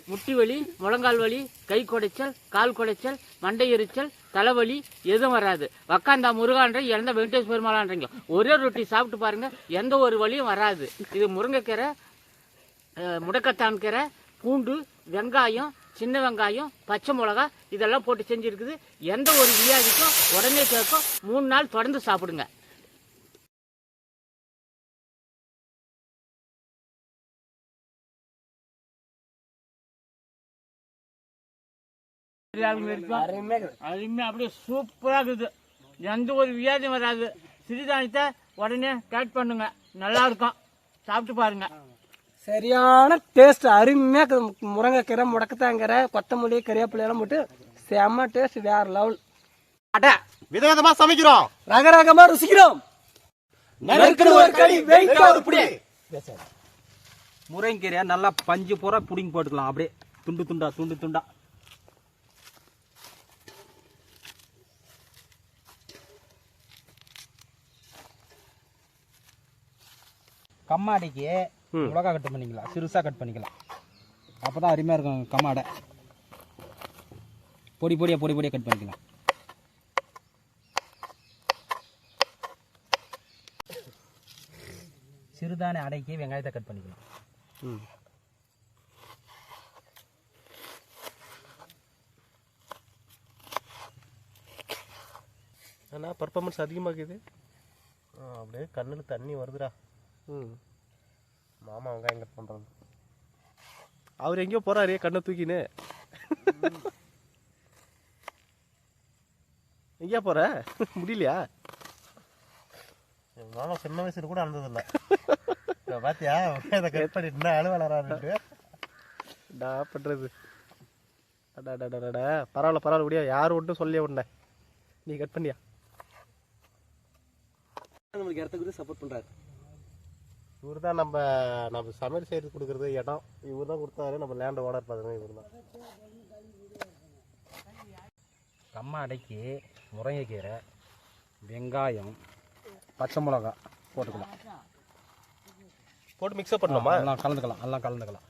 முட்டி வலி, முழங்கால் வலி, கை குடைச்சல், கால் குடைச்சல், மண்டை எரிச்சல், தலைவலி எதுவும் வராது. வக்காந்தா முருகான்ற இறந்த வெங்கடேஷ் பெருமாளான்றீங்க ஒரே ரொட்டி சாப்பிட்டு பாருங்க, எந்த ஒரு வலியும் வராது. இது முருங்கைக்கீரை, முடக்கத்தான் கீரை, பூண்டு, வெங்காயம், சின்ன வெங்காயம், பச்சை மிளகா இதெல்லாம் போட்டு செஞ்சுருக்குது. எந்த ஒரு வியாதிக்கும் உடனே கேட்கும். 3 நாள் தொடர்ந்து சாப்பிடுங்க. அருமையா அப்படியே சூப்பரா இருக்குது. எந்த ஒரு வியாதியும் வராது. சிறுதானியத்தை உடனே கேட் பண்ணுங்க, நல்லா இருக்கும். சாப்பிட்டு பாருங்க. சரியான டேஸ்ட், அருமையா முருங்கைக்கீரை, முடக்கத்தாங்கீரை, கொத்தமல்லி, கறிவேப்பிலையெல்லாம் போட்டு செம்ம டேஸ்ட், வேற லெவல். விதவிதமா சமைக்கிறோம், ரகரகமா ருசிக்கிறோம். முருங்கைக்கீரையை நல்லா பஞ்சு பூரா புடிங்கி போட்டுக்கலாம். அப்படியே துண்டு துண்டா துண்டு துண்டா. கம்மாடிக்கு மிளகா கட் பண்ணிக்கலாம், சிறுசா கட் பண்ணிக்கலாம். அப்பதான் அருமையா இருக்கும். கம்மாடை பொடி பொடியா கட் பண்ணிக்கலாம். சிறுதானி அடைக்கு வெங்காயத்தை கட் பண்ணிக்கலாம். ஆனா பர்ஃபார்மன்ஸ் அதிகமாகுது. அப்படியே கண்ணில் தண்ணி வருதுடா. மாமா வெங்காயம் கட் பண்றது. அவர் எங்கேயோ போறாரு கண்ணை தூக்கின்னு. எங்கேயா போற? முடியலையா? மாமா சின்ன வயசுல கூட அந்ததில்லை. பாத்தியா இதை கட் பண்ணிட்டு என்ன அழு வளரான்ட்டு நான் பண்றது. பரவாயில்ல முடியா, யாரும் ஒன்றும் சொல்லியா உன்ன. நீ கட் பண்ணியா? நம்மளுக்கு இடத்துக்கு சப்போர்ட் பண்றாரு. இவர் தான் நம்ம சமையல் செய்து கொடுக்கறது இடம். இவர் தான் கொடுத்தாரு. நம்ம லேண்ட் ஓனர் பார்த்தீங்கன்னா இவர் தான். கம்மா அடைக்கு முருங்கைக்கீரை, வெங்காயம், பச்சை மிளகா போட்டுக்கலாம். போட்டு மிக்ஸ்அப் பண்ணலாமா? எல்லாம் கலந்துக்கலாம்.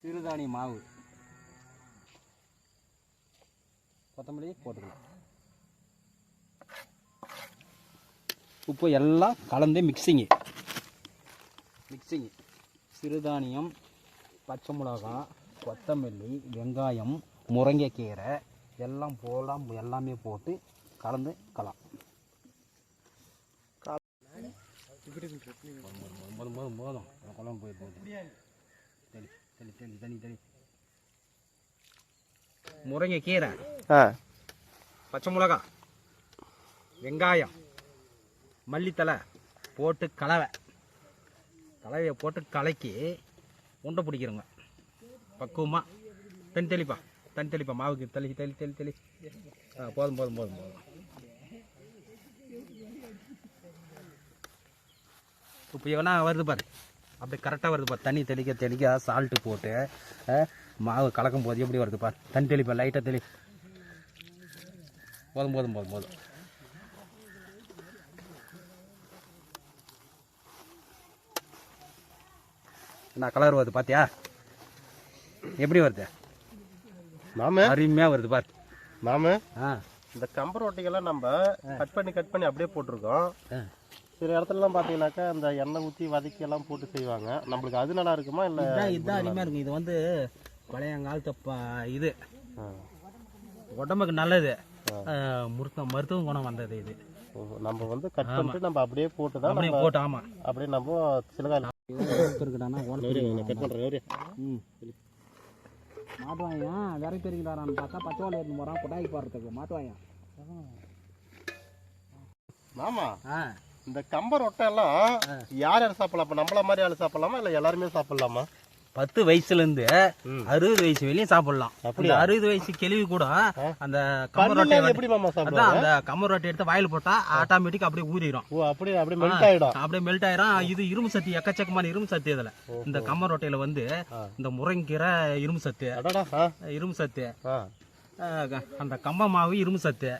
சிறுதானிய மாவு, கொத்தமல்லி போட்டுக்கலாம். உப்பு எல்லாம் கலந்து மிக்சிங்கு. சிறுதானியம், பச்சை மிளகா, கொத்தமல்லி, வெங்காயம், முருங்கைக்கீரை எல்லாம் எல்லாமே போட்டு கலந்து கலாம். போதும் குழம்பு போய் போதும். தனி முருங்கைக்கீரை, பச்சை மிளகா, வெங்காயம், மல்லித்தலை போட்டு கலவையை போட்டு கலக்கி உண்டை பிடிக்கிறோங்க பக்குவமா. தனி தெளிப்பா மாவுக்கு தெளி. போதும். இப்போ எவனா வருது பாரு, அப்படி கரெக்டாக வருது பாரு. தண்ணி தெளிக்க சால்ட்டு போட்டு மாவு கலக்கும் போது எப்படி வருது பாரு. தண்ணி தெளிப்பா, லைட்டாக தெளி. போதும். என்ன கலர் வருது பாத்தியா? எப்படி வருது மாம? அருமையாக வருது பாரு மாம. இந்த கம்பர் ரொட்டிகள்லாம் நம்ம கட் பண்ணி அப்படியே போட்டிருக்கோம். சில இடத்துலலாம் பார்த்தீங்கன்னாக்கா அந்த எண்ணெய் ஊற்றி வதக்கி எல்லாம் போட்டு செய்வாங்க. நம்மளுக்கு அது நல்லா இருக்குமா? இல்லை இதுதான் அருமையாக இருக்கும். இது வந்து பழையங்காலத்து இது உடம்புக்கு நல்லது, மருத்துவ குணம் வந்தது இது. நம்ம வந்து கட் பண்ணிட்டு நம்ம அப்படியே போட்டு தான் போட்டு. ஆமாம், அப்படியே நம்ம சிலகால இருக்குடானா கட் பண்ணுறேன். மாட்டுவாங்க விரை பெருக்கிறாரான்னு பார்த்தா பச்சைவாளி எடுத்து போகிறான் கொட்டாய்க்கு போடுறதுக்கு. மாட்டுவாங்க மாமா. இந்த கம்பர் ரொட்டை எல்லாம் யார் சாப்பிடலாம்? இப்போ நம்மள மாதிரி ஆள் சாப்பிடலாமா இல்லை எல்லாருமே சாப்பிடலாமா? 10 வயசுல இருந்து 60 வயசு வரையும் சாப்பிடலாம். அந்த 60 வயசு கேள்வி கூட அந்த கம்மர் ரொட்டி எப்படி மாமா அதான் சாப்பிடுவாங்க? அந்த கம்மர் ரொட்டி எடுத்து வாயில போட்டா ஆட்டோமேட்டிக் அப்படியே ஊறிடும். ஓ அப்படியே மெல்ட் ஆயிடும். அப்படியே மெல்ட் ஆயிரும். இது இரும்பு சத்து, எக்கச்சக்கமான இரும்பு சத்து இதுல. இந்த கம்மர் ரொட்டியில வந்து இந்த முருங்கைக்கீரை இரும்பு சத்து, இரும்பு சத்து, அந்த கம்ப மாவு இரும்பு சத்து.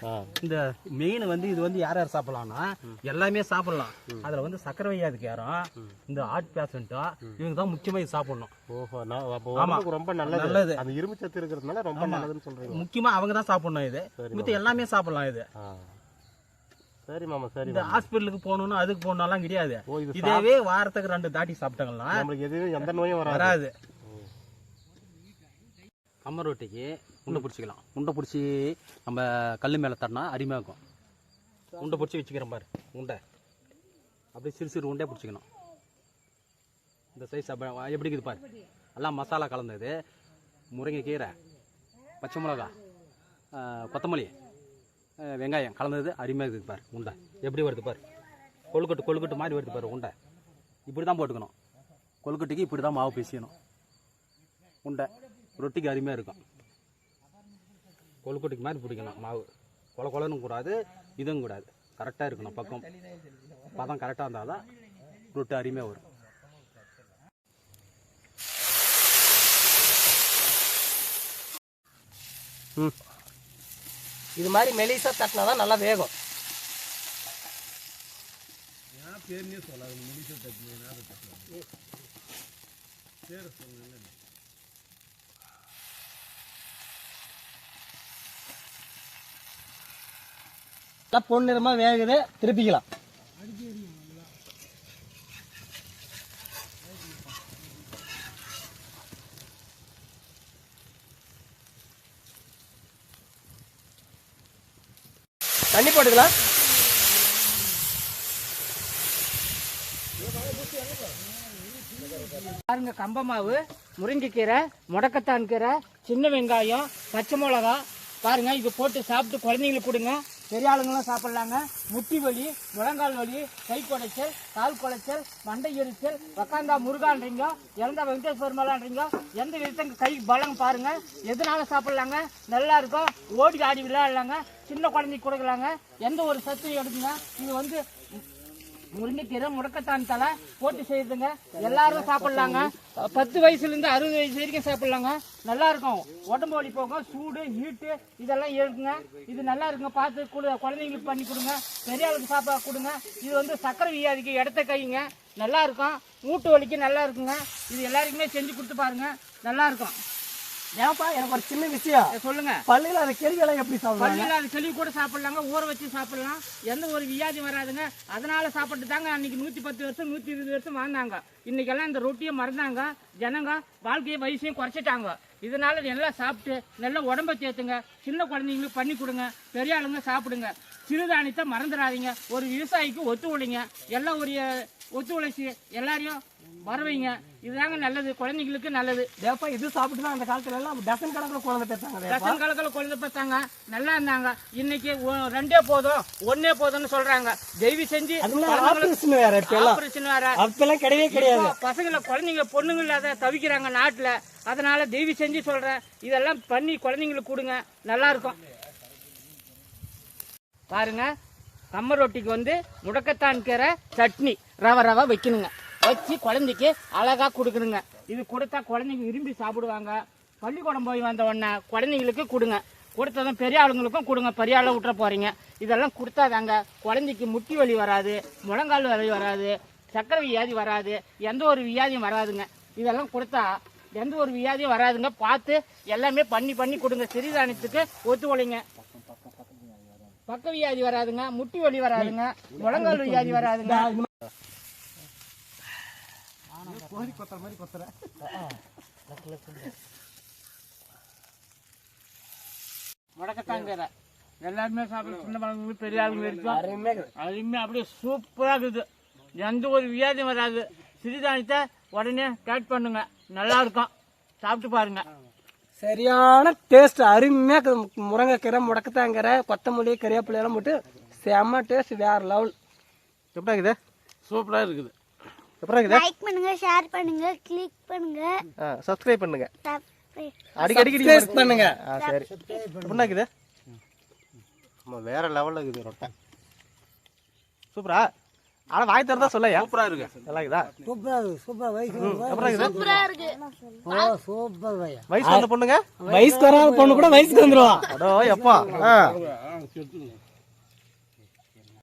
இந்த மெயின் வந்து இது வந்து யார் யார் சாப்பிடலாம்னா எல்லாமே சாப்பிடலாம். அதுல வந்து சக்கரை வியாதிக்கு யாரும், இந்த ஹார்ட் பேஷண்டா, இவங்க தான் முக்கியமா இது சாப்பிடணும். ஓஹோ, ஆமா ரொம்ப நல்லது. அந்த இரும்பு சத்து இருக்கிறதுனால ரொம்ப நல்லதுன்னு சொல்றீங்க. முக்கியமா அவங்க தான் சாப்பிடணும். இது மித்த எல்லாமே சாப்பிடலாம். இது சரி மாமா, சரி. இந்த ஹாஸ்பிட்டலுக்கு போகணும்னு அதுக்கு போகணும்லாம் கிடையாது. இதேவே வாரத்துக்கு 2 தாட்டி சாப்பிட்டாங்கன்னா நம்மளுக்கு எதுவும் எந்த நோயும் வராது. கம்மர் ரொட்டிக்கு உண்டை பிடிச்சிக்கலாம். உண்டை பிடிச்சி நம்ம கல் மேலே தட்டினா அருமையாக இருக்கும். உண்டை பிடிச்சி வச்சுக்கிறேன் பாரு. உண்டை அப்படியே சிறு சிறு உண்டே பிடிச்சிக்கணும். இந்த சைஸ் எப்படி இருக்குது பாரு. எல்லாம் மசாலா கலந்தது. முருங்கைக்கீரை, பச்சை மிளகா, கொத்தமல்லி, வெங்காயம் கலந்தது அருமையாக இருக்குது பாரு. உண்டை எப்படி வருது பாரு. கொழுக்கட்டு மாதிரி வருது பாரு. உண்டை இப்படி தான் போட்டுக்கணும். கொழுக்கட்டுக்கு இப்படி தான் மாவு பேசிக்கணும். உண்டை ரொட்டிக்கு அருமையாக இருக்கும். கொழுக்கட்டுக்கு மாதிரி பிடிக்கணும் மாவு. கொலன்னு கூடாது, இதுவும் கூடாது. கரெக்டாக இருக்கணும். பதம் கரெக்டாக இருந்தால் தான் ரொட்டி அருமையாக வரும். இது மாதிரி மெலிசா தட்டினா தான் நல்லா வேகும். பொன்னிறமா வேகுது. திருப்பிக்கலாம். தண்ணி போட்டுக்கலாம். பாருங்க, கம்ப மாவு, முருங்கைக்கீரை, முடக்கத்தான் கீரை, சின்ன வெங்காயம், பச்சை மிளகா பாருங்க. இது போட்டு சாப்பிட்டு குழந்தைங்களுக்கு கொடுங்க. பெரிய ஆளுங்களும் சாப்பிட்லாங்க. முட்டி வலி, முழங்கால் வலி, கை குடைச்சல், கால் குடைச்சல், மண்டை எரிச்சல், உக்காந்தா முருகான்றீங்க, இறந்தா வெங்கடேஷ் பெருமாளான்றீங்க, எந்த விதத்துக்கு கை பலம் பாருங்க. எதனால சாப்பிட்லாங்க, நல்லா இருக்கும். ஓடி ஆடி விளையாடலாங்க. சின்ன குழந்தைக்கு கொடுக்கலாங்க. எந்த ஒரு சத்து எடுக்குங்க. இது வந்து முருங்கைக்கீரை, முடக்கத்தான் தலை போட்டு செய்யுதுங்க. எல்லாரும் சாப்பிட்லாங்க. 10 வயசுலேருந்து 60 வயசு வரைக்கும் சாப்பிட்லாங்க. நல்லா இருக்கும். உடம்பு வலி போகும். சூடு, ஹீட்டு இதெல்லாம் இருக்குங்க. இது நல்லா இருக்குங்க. பார்த்து குழந்தைங்களுக்கு பண்ணி கொடுங்க. பெரிய ஆளுக்கு சாப்பாடு கொடுங்க. இது வந்து சக்கரை வியாதிக்கு இடத்த கைங்க. நல்லா இருக்கும். மூட்டு வலிக்கு நல்லா இருக்குங்க. இது எல்லாருக்குமே செஞ்சு கொடுத்து பாருங்க. நல்லா இருக்கும். ஏன்ப்பா, எனக்கு ஒரு சின்ன விஷயம் சொல்லுங்க. பள்ளியில் அந்த கேள்வியெல்லாம் எப்படி சாப்பிடுவாங்க? பள்ளியில் அது கேள்வி கூட சாப்பிடலாங்க. ஊற வச்சு சாப்பிடலாம். எந்த ஒரு வியாதி வராதுங்க. அதனால சாப்பிட்டு தாங்க அன்னைக்கு 110 வருஷம் 120 வருஷம் வாழ்ந்தாங்க. இன்னைக்கெல்லாம் இந்த ரொட்டியை மறந்தாங்க. ஜனங்க வாழ்க்கையை வயசையும் குறைச்சிட்டாங்க. இதனால எல்லாம் சாப்பிட்டு நல்லா உடம்ப சேர்த்துங்க. சின்ன குழந்தைங்களுக்கு பண்ணி கொடுங்க. பெரிய ஆளுங்க சாப்பிடுங்க. சிறுதானியத்தை மறந்துடாதீங்க. ஒரு விவசாயிக்கு ஒத்துழைங்க. எல்லாம் ஒரு ஒத்துழைச்சி எல்லாரையும் வரவைங்க. இதுதாங்க நல்லது. குழந்தைங்களுக்கு நல்லது. ஏப்பா, இது சாப்பிட்டு தான் அந்த காலத்துல எல்லாம் டசன் கணக்கில் குழந்தை பெற்றாங்க. டசன் கணக்கில் குழந்தை பெற்றாங்க. நல்லா இருந்தாங்க. இன்னைக்கு 2 போதும் 1 போதும்னு சொல்றாங்க. தயவு செஞ்சு ஆபரேஷன் வேற, ஆபரேஷன் வேற அப்பெல்லாம் கிடையவே கிடையாது. பசங்களை குழந்தைங்க பொண்ணுங்க இல்லாத தவிக்கிறாங்க நாட்டுல. அதனால தயவு செஞ்சு சொல்றேன், இதெல்லாம் பண்ணி குழந்தைங்களுக்கு கொடுங்க. நல்லா இருக்கும். பாருங்க, கம்மர் ரொட்டிக்கு வந்து முடக்கத்தான் கீரை சட்னி ரவ வைக்கணுங்க. வச்சு குழந்தைக்கு அழகா கொடுக்கணுங்க. இது கொடுத்தா குழந்தைங்க விரும்பி சாப்பிடுவாங்க. பள்ளிக்கூடம் போய் வந்த உடனே குழந்தைங்களுக்கு கொடுங்க. கொடுத்ததும் பெரிய ஆளுங்களுக்கும் கொடுங்க. பெரிய ஆளை விட்டுற போறீங்க. இதெல்லாம் கொடுத்தாதாங்க குழந்தைக்கு முட்டி வலி வராது, முழங்கால் வலி வராது, சக்கரை வியாதி வராது, எந்த ஒரு வியாதியும் வராதுங்க. இதெல்லாம் கொடுத்தா எந்த ஒரு வியாதியும் வராதுங்க. பார்த்து எல்லாமே பண்ணி கொடுங்க. சிறுதானியத்துக்கு ஒத்துழைங்க. பக்க வியாதி வராதுங்க, முட்டி வலி வராதுங்க, முழங்கால் வியாதி வராதுங்க. முடக்கத்தான் கீரை எல்லாருமே சாப்பிட. சின்ன பழங்களுக்கு பெரிய ஆளுங்க இருக்கும். அருமையா அப்படியே சூப்பரா இருக்குது. எந்த ஒரு வியாதியும் வராது. சிறுதானியத்தை உடனே கேட் பண்ணுங்க. நல்லா இருக்கும். சாப்பிட்டு பாருங்க. சரியான டேஸ்ட். அருமையா முருங்கைக்கீரை, முடக்கத்தாங்கீரை, கொத்தமல்லி, கறிவேப்பிலை எல்லாம் போட்டு செம்ம டேஸ்ட். வேற லெவல். எப்படி இருக்குது? சூப்பரா இருக்குது. எப்படி இருக்குது? லைக் பண்ணுங்க, ஷேர் பண்ணுங்க, கிளிக் பண்ணுங்க, சப்ஸ்கிரைப் பண்ணுங்க. சப்ஸ்கிரைப் அடிக்கடி பண்ணுங்க. சரி. எப்படி இருக்குது? நம்ம வேற லெவல்ல இருக்குது ரொட்டை. சூப்பரா? ஆனா வாய் திறந்தா சொல்லையா? சூப்பரா இருக்கு. நல்லா இருக்குதா? சூப்பர் வயசு எப்படி இருக்குது? சூப்பரா இருக்கு. சூப்பர் வயா வயசு வந்த பொண்ணுங்க? வயசுக்கு வராத பொண்ணு கூட வயசுக்கு வந்துருவா. அடோ எப்பா.